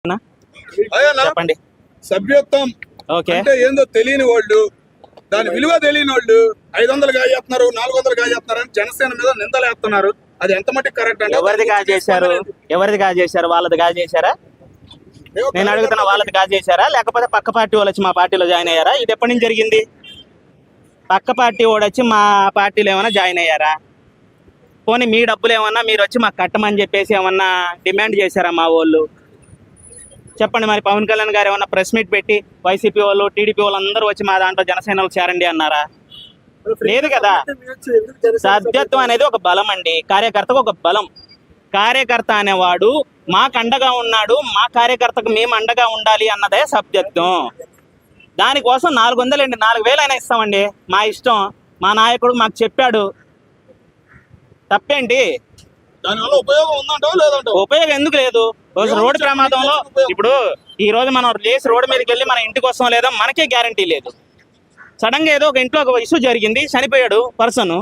చెప్పండి. సభ్యత్వం ఓకే, అంటే ఏందో తెలియని వాళ్ళు, దాని విలువ తెలియని వాళ్ళు 500 గాజేస్తున్నారు, 400 గాజేస్తున్నారు అని జనసేన మీద నిందలు వేస్తున్నారు. అది ఎంత మటుకు కరెక్ట్ అంటే ఎవరిది కాజేశారు? ఎవరిది కాజేశారు? వాళ్ళది కాజేశారా? నేను అడుగుతున్నా, వాళ్ళది కాజేశారా లేకపోతే పక్క పార్టీ వాళ్ళు వచ్చి మా పార్టీలో జాయిన్ అయ్యారా? ఇది ఎప్పటి నుంచి జరిగింది? పక్క పార్టీ వాడు వచ్చి మా పార్టీలో ఏమైనా జాయిన్ అయ్యారా? పోనీ మీ డబ్బులు ఏమన్నా మీరు వచ్చి మాకు కట్టమని చెప్పేసి ఏమన్నా డిమాండ్ చేశారా మా వాళ్ళు? చెప్పండి. మరి పవన్ కళ్యాణ్ గారు ఏమన్నా ప్రెస్ మీట్ పెట్టి వైసీపీ వాళ్ళు, టీడీపీ వాళ్ళు అందరూ వచ్చి మా దాంట్లో జనసేనలు చేరండి అన్నారా? లేదు కదా. సభ్యత్వం అనేది ఒక బలం అండి, కార్యకర్తకు ఒక బలం. కార్యకర్త అనేవాడు మాకు అండగా ఉన్నాడు, మా కార్యకర్తకు మేము అండగా ఉండాలి అన్నదే సభ్యత్వం. దానికోసం 400 అండి, 4000 అయినా ఇస్తామండి, మా ఇష్టం. మా నాయకుడు మాకు చెప్పాడు, తప్పేంటి? దానివల్ల ఉపయోగం ఉందంటావా లేదంటావా? ఉపయోగం ఎందుకు లేదు? రోడ్డు ప్రమాదంలో ఇప్పుడు ఈ రోజు మనం లేచి రోడ్డు మీదకి వెళ్ళి మన ఇంటికి వస్తాం లేదా మనకే గ్యారంటీ లేదు. సడన్ గా ఏదో ఒక ఇంట్లో ఒక ఇష్యూ జరిగింది, చనిపోయాడు పర్సన్,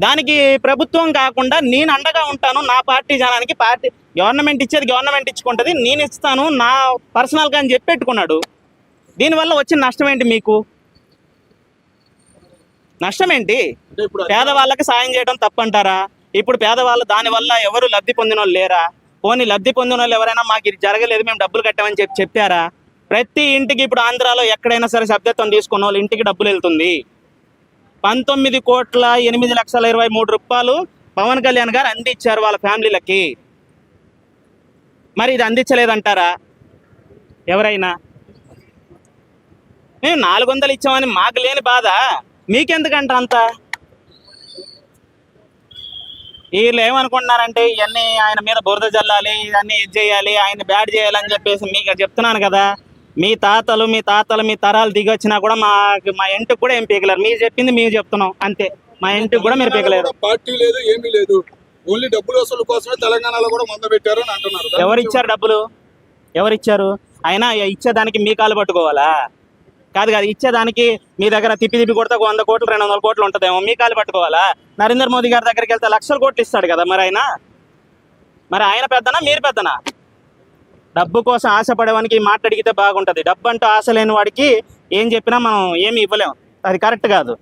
దానికి ప్రభుత్వం కాకుండా నేను అండగా ఉంటాను, నా పార్టీ జనానికి, పార్టీ గవర్నమెంట్ ఇచ్చేది గవర్నమెంట్ ఇచ్చుకుంటుంది, నేను ఇస్తాను నా పర్సనల్గా అని చెప్పి పెట్టుకున్నాడు. దీనివల్ల వచ్చిన నష్టం ఏంటి మీకు? నష్టం ఏంటి? పేదవాళ్ళకి సాయం చేయడం తప్పంటారా? ఇప్పుడు పేదవాళ్ళు దానివల్ల ఎవరు లబ్ధి పొందిన వాళ్ళు లేరా? పోనీ లబ్ధి పొందిన వాళ్ళు ఎవరైనా మాకు ఇది జరగలేదు మేము డబ్బులు కట్టామని చెప్పారా? ప్రతి ఇంటికి ఇప్పుడు ఆంధ్రాలో ఎక్కడైనా సరే సభ్యత్వం తీసుకున్న వాళ్ళు ఇంటికి డబ్బులు వెళ్తుంది. 19,08,23,000 రూపాయలు పవన్ కళ్యాణ్ గారు అందించారు వాళ్ళ ఫ్యామిలీలకి. మరి ఇది అందించలేదంటారా ఎవరైనా? మేము 400 ఇచ్చామని మాకు లేని బాధ మీకెందుకంట అంత? వీళ్ళు ఏమనుకుంటున్నారంటే ఇవన్నీ ఆయన మీద బురద జల్లాలి, ఇవన్నీ ఇది చేయాలి, ఆయన బ్యాడ్ చేయాలని చెప్పేసి మీకు చెప్తున్నాను కదా. మీ తాతలు మీ తరాలు దిగి వచ్చినా కూడా మా ఇంటికి కూడా ఏం పీకలేరు. మీరు చెప్పింది మేము చెప్తున్నాం అంతే, మా ఇంటికి కూడా మీరు పీకలేరు. పార్టీ లేదు, ఏమీ లేదు, ఓన్లీ డబ్బుల వసూలు కోసమే తెలంగాణలో కూడా మంద పెట్టారు అని అంటున్నారు. ఎవరు ఇచ్చారు డబ్బులు? ఎవరు ఇచ్చారు? అయినా ఇచ్చేదానికి మీ కాలు పట్టుకోవాలా? కాదు కాదు, ఇచ్చేదానికి మీ దగ్గర తిప్పి కొడితే 100 కోట్లు 200 కోట్లు ఉంటుందేమో, మీ కాలు పట్టుకోవాలా? నరేంద్ర మోదీ గారి దగ్గరికి వెళ్తే లక్షల కోట్లు ఇస్తాడు కదా. మరి ఆయన పెద్దనా మీరు పెద్దనా? డబ్బు కోసం ఆశపడేవానికి మాట్లాడిగితే బాగుంటుంది. డబ్బు అంటూ ఆశ లేని వాడికి ఏం చెప్పినా మనం ఏమి ఇవ్వలేము, అది కరెక్ట్ కాదు.